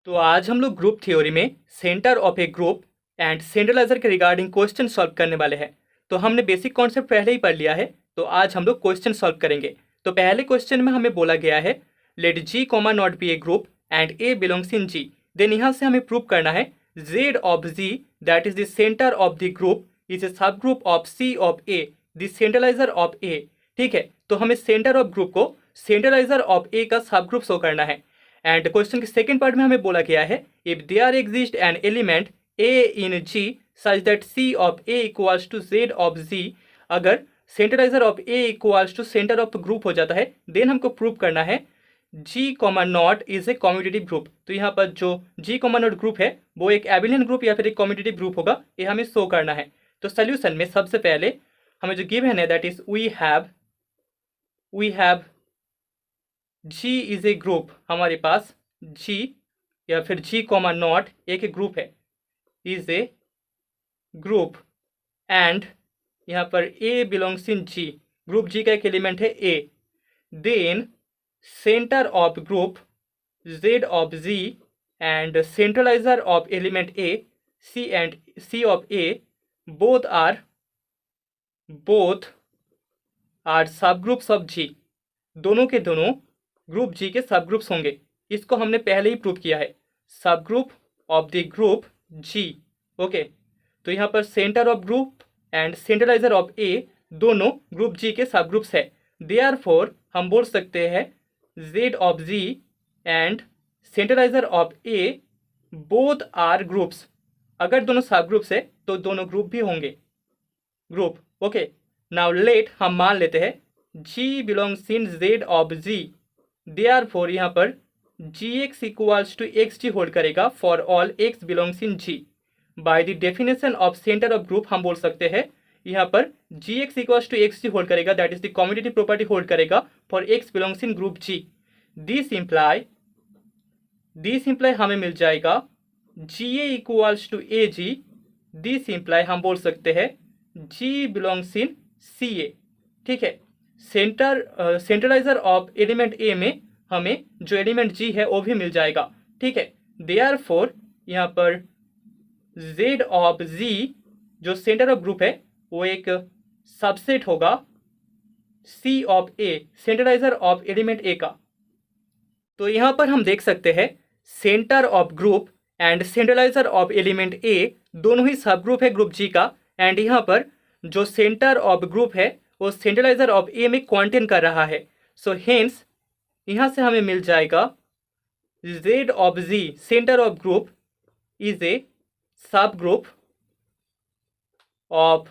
तो आज हम लोग ग्रुप थ्योरी में centre of a group and centraliser के रिगार्डिंग क्वेश्चन सॉल्व करने वाले हैं। तो हमने बेसिक कॉन्सेप्ट पहले ही पढ़ लिया है, तो आज हम लोग क्वेश्चन सॉल्व करेंगे। तो पहले क्वेश्चन में हमें बोला गया है let G comma not be a group and A belongs in G. Then यहाँ से हमें प्रूव करना है Z of G that is the centre of the group is a subgroup of C of A the centraliser of A. ठीक है, तो हमें centre of group को सेंट्रलाइजर ऑफ ए का सब ग्रुप शो करना है। एंड क्वेश्चन के सेकंड पार्ट में हमें बोला गया है if there exist an element A in G such that C of A equals to Z of G. अगर centraliser of A equals to centre of group हो जाता है देन हमको प्रूव करना है G comma not is a commutative group. तो यहाँ पर जो जी कॉमा नॉट ग्रुप है वो एक एबिलियन ग्रुप या फिर एक कॉम्यूटेटिव ग्रुप होगा, ये हमें शो करना है। तो सोल्यूशन में सबसे पहले हमें जो गिवन है that is we have G is a group. हमारे पास G या फिर G कॉमा नॉट एक ग्रुप है, इज ए ग्रुप एंड यहाँ पर A belongs in G, group G का एक एलिमेंट है A। Then centre of group Z of G and centraliser of element A C and C of A both are subgroups of G। दोनों के दोनों group जी के सब groups होंगे। इसको हमने पहले ही प्रूव किया है, subgroup of the group G. Okay, तो यहाँ पर centre of group and centraliser of A दोनों ग्रुप जी के सब ग्रुप्स है। देयरफॉर हम बोल सकते हैं Z of G and centraliser of A both are groups. अगर दोनों सब ग्रुप्स है तो दोनों ग्रुप भी होंगे ग्रुप। ओके, नाउ लेट हम मान लेते हैं G belongs in Z of G. Therefore यहाँ पर G X equals to X G hold करेगा for all X belongs in G. By the definition of centre of group हम बोल सकते हैं यहाँ पर G X equals to X G hold करेगा, that is the commutative property hold करेगा for X belongs in group G. This imply हमें मिल जाएगा G A equals to A G. This imply हम बोल सकते हैं जी बिलोंग्स इन सी ए। ठीक है, सेंट्रलाइजर ऑफ एलिमेंट ए में हमें जो एलिमेंट जी है वो भी मिल जाएगा। ठीक है, देयरफॉर यहाँ पर जेड ऑफ जी जो सेंटर ऑफ ग्रुप है वो एक सबसेट होगा C of A, centraliser of element A का। तो यहाँ पर हम देख सकते हैं centre of group and centraliser of element A दोनों ही सब ग्रुप है ग्रुप जी का। एंड यहाँ पर जो सेंटर ऑफ ग्रुप है वो सेंट्रलाइजर ऑफ ए में कंटेन कर रहा है। सो हेंस यहाँ से हमें मिल जाएगा Z of G centre of group is a subgroup of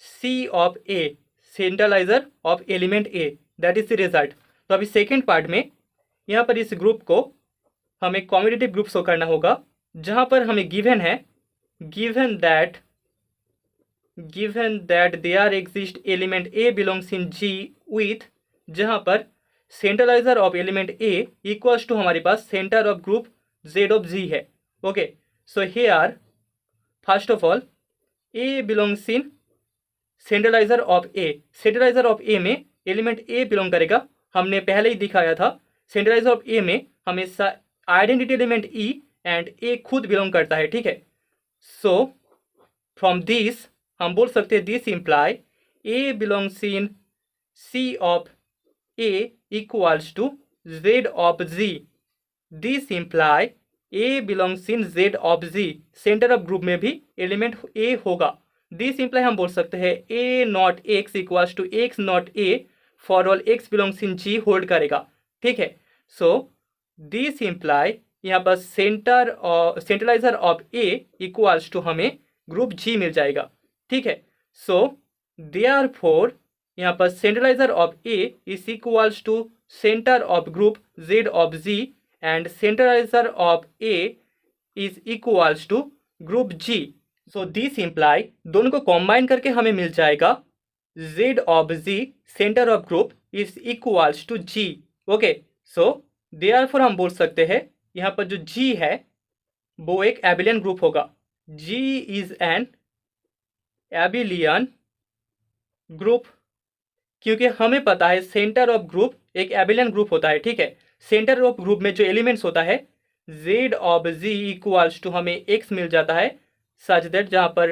C of A, centraliser of element A, that is the result. तो अभी सेकेंड पार्ट में यहाँ पर इस ग्रुप को हमें कम्यूटेटिव ग्रुप शो करना होगा, जहाँ पर हमें गिवन है given that there exist element A belongs in G with, जहाँ पर centraliser of element A equals to हमारे पास centre of group Z of G है। Okay, so here first of all A belongs in centraliser of A. Centraliser of A में element ए belong करेगा, हमने पहले ही दिखाया था। सेंट्रलाइजर ऑफ ए में हमेशा आइडेंटिटी एलिमेंट ई एंड ए खुद बिलोंग करता है। ठीक है, सो फ्रॉम दिस हम बोल सकते हैं this imply A belongs in C of A equals to Z of G. This imply A belongs in Z of G, centre of group में भी एलिमेंट ए होगा। दिस इम्प्लाई हम बोल सकते हैं A not X equals to X not A for all X belongs in G hold करेगा। ठीक है, सो दिस इम्प्लाई यहाँ पर centraliser of A equals to हमें ग्रुप जी मिल जाएगा। ठीक है, सो देयरफॉर यहाँ पर centraliser of A is equals to centre of group Z of G and centraliser of A is equals to group G. So this imply दोनों को combine करके हमें मिल जाएगा Z of G centre of group is equals to G. Okay, so therefore हम बोल सकते हैं यहाँ पर जो जी है वो एक एबिलियन ग्रुप होगा। जी इज एन एबिलियन ग्रुप, क्योंकि हमें पता है सेंटर ऑफ ग्रुप एक एबिलियन ग्रुप होता है। ठीक है, सेंटर ऑफ ग्रुप में जो एलिमेंट्स होता है Z of G equals to हमें एक्स मिल जाता है, सच दैट जहाँ पर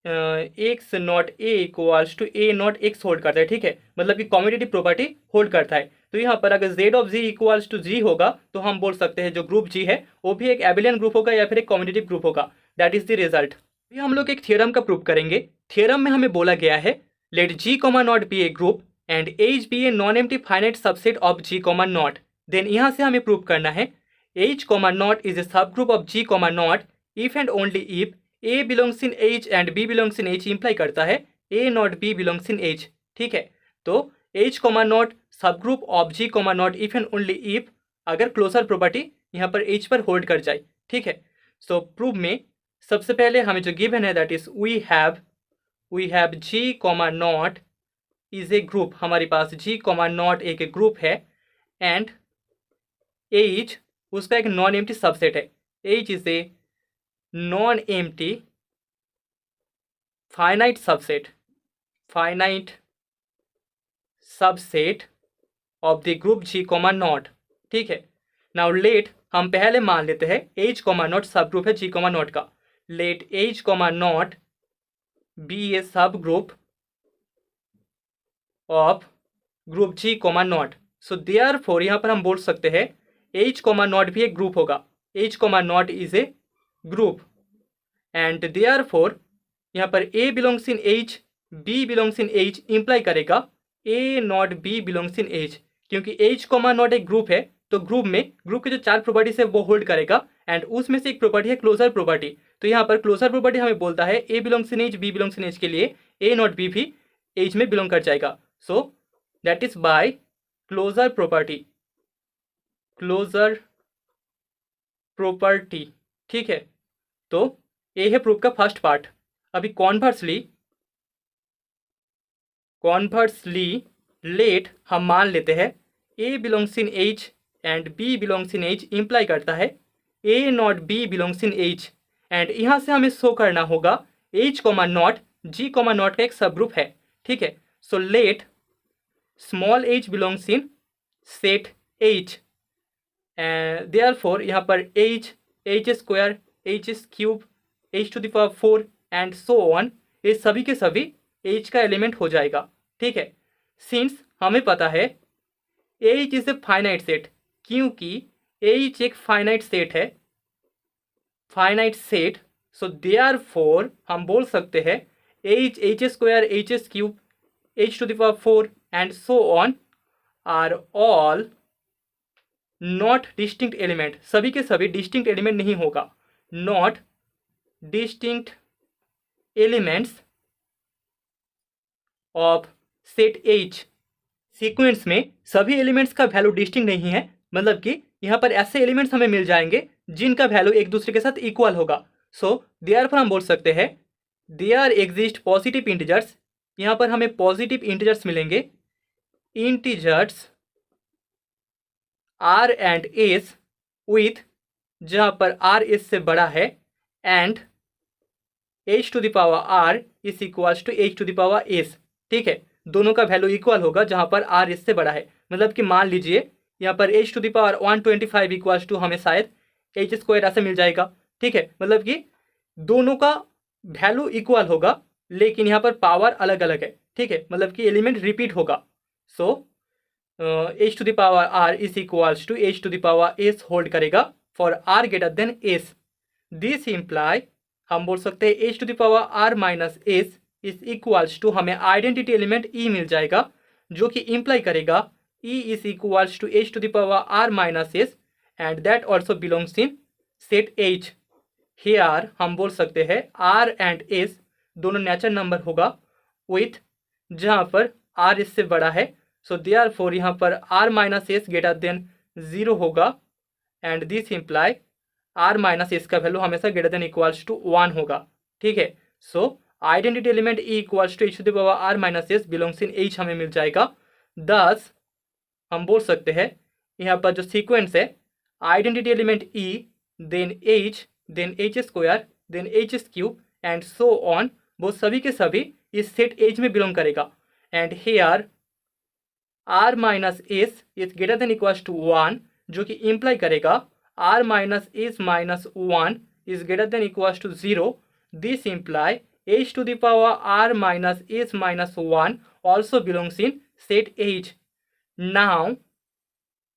X not A equals to A not X hold करता है, ठीक है, मतलब कि कॉम्यूटेटिव प्रॉपर्टी होल्ड करता है। तो यहाँ पर अगर Z of G equals to G होगा तो हम बोल सकते हैं जो ग्रुप जी है वो भी एक एबिलियन ग्रुप होगा या फिर एक कॉम्यूटेटिव ग्रुप होगा। That is the result. अभी हम लोग एक थ्योरम का प्रूव करेंगे। थ्योरम में हमें बोला गया है let G comma not be a group and H be a non empty finite subset of G comma not. Then यहाँ से हमें प्रूव करना है H comma naught is a subgroup of G comma naught if and only if A belongs in H and B belongs in H imply करता है A not B belongs in H, ठीक है। तो H comma naught subgroup of G comma naught if and only if अगर closure property यहाँ पर H पर hold कर जाए, ठीक है। सो प्रूव में सबसे पहले हमें जो गिवन है that is we have G comma naught is a group, हमारे पास G comma naught एक ग्रुप है एंड H उसका एक नॉन एम्प्टी सबसेट है। H is a non empty finite subset of the group G comma not, ठीक है। Now let हम पहले मान लेते हैं H comma not subgroup है G कॉमा नॉट का। Let H comma not be a subgroup of group G comma not. So therefore यहाँ पर हम बोल सकते हैं H कॉमा नॉट भी एक ग्रुप होगा। H comma not is a group and therefore यहाँ पर A belongs in H, B belongs in H imply करेगा A not B belongs in H, क्योंकि H कॉमा नॉट एक ग्रुप है तो ग्रुप के जो चार प्रॉपर्टीज है वो होल्ड करेगा एंड उसमें से एक प्रॉपर्टी है क्लोजर प्रॉपर्टी। तो यहाँ पर क्लोजर प्रॉपर्टी हमें बोलता है A belongs in H, B belongs in H के लिए A नॉट B भी H में बिलोंग कर जाएगा। So that is by closure property, ठीक है। तो ये है प्रूफ का फर्स्ट पार्ट। अभी कॉन्वर्सली लेट हम मान लेते हैं A belongs in H and B belongs in H imply करता है A not B belongs in H and यहाँ से हमें शो करना होगा H comma naught G comma not का एक सब ग्रुप है, ठीक है। So let small h belongs in set H and therefore यहाँ पर h square h cube h to the power 4 and so on, ये सभी के सभी h का एलिमेंट हो जाएगा, ठीक है। सिंस हमें पता है h is a finite set, क्योंकि h एक फाइनाइट सेट, सो देयरफॉर हम बोल सकते हैं h square h cube h to the power 4 and so on are all not distinct element. सभी के सभी डिस्टिंक्ट एलिमेंट नहीं होगा, not distinct elements of set H। Sequence में सभी एलिमेंट्स का वैल्यू डिस्टिंक्ट नहीं है, मतलब कि यहाँ पर ऐसे एलिमेंट्स हमें मिल जाएंगे जिनका वैल्यू एक दूसरे के साथ इक्वल होगा। सो देयरफॉर हम बोल सकते हैं देयर एग्जिस्ट पॉजिटिव इंटीजर्स, यहाँ पर हमें पॉजिटिव इंटीजर्स मिलेंगे, integers R and S with, जहाँ पर R S से बड़ा है and H to the power R is equals to H to the power S, ठीक है। दोनों का वैल्यू इक्वल होगा जहाँ पर R S से बड़ा है, मतलब कि मान लीजिए यहाँ पर H to the power 125 equals to हमें शायद H स्क्वायर ऐसे मिल जाएगा, ठीक है। मतलब कि दोनों का वैल्यू इक्वल होगा लेकिन यहाँ पर पावर अलग अलग है, ठीक है, मतलब कि एलिमेंट रिपीट होगा। So H to the power R is equals to H to the power S hold करेगा for R greater than S। This imply हम बोल सकते हैं H to the power R minus S is equals to हमें identity element E मिल जाएगा, जो कि इम्प्लाई करेगा E is equals to H to the power R minus S and that also belongs in set H। Here हम बोल सकते हैं R एंड S दोनों नेचुरल नंबर होगा विथ, जहाँ पर R इससे बड़ा है, सो देयरफॉर यहाँ पर R minus S greater than 0 होगा and this imply R minus S का वैल्यू हमेशा ग्रेटर देन इक्वल्स टू 1 होगा, ठीक है। So identity element E equals to H to the power R minus S belongs in H हमें मिल जाएगा। दस हम बोल सकते हैं यहाँ पर जो सीक्वेंस है identity element E then H square then H cube and so on, वो सभी के सभी इस सेट H में बिलोंग करेगा and here R minus S is greater than equals to 1, जो कि इम्प्लाई करेगा r minus s minus 1 is greater than equals to 0, this imply h to the power r minus s minus 1 also belongs in set H. Now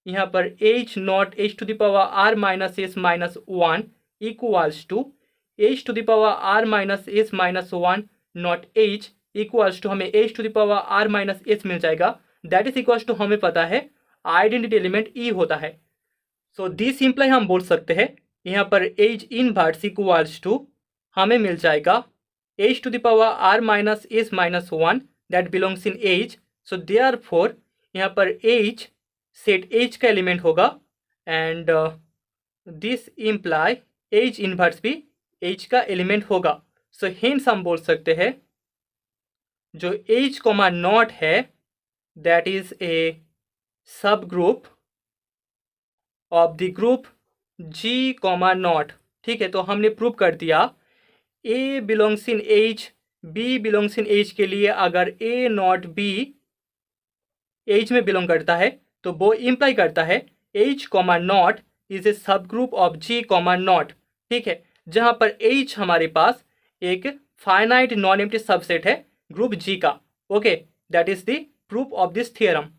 यहाँ पर h not h to the power r minus s minus 1 equals to h to the power r minus s minus 1 not h equals to हमें h to the power r minus s मिल जाएगा. That is equals to हमें पता है identity element e होता है. So this simply हम बोल सकते हैं यहाँ पर h इनवर्स इक्वल्स टू हमें मिल जाएगा h to the power r minus s minus 1 that belongs in h. So therefore यहाँ पर h सेट h का एलिमेंट होगा and this imply h inverse भी h का एलिमेंट होगा. सो हिंस हम बोल सकते हैं जो h कॉमा नॉट है that is a subgroup of the group g comma not. ठीक है, तो हमने प्रूव कर दिया a belongs in h, b belongs in h के लिए अगर a नॉट b h में बिलोंग करता है तो वो इम्प्लाई करता है h comma not is a subgroup of g comma not. ठीक है, जहां पर h हमारे पास एक फाइनाइट नॉन एम्प्टी सबसेट है ग्रुप g का. Okay, that is the proof of this theorem.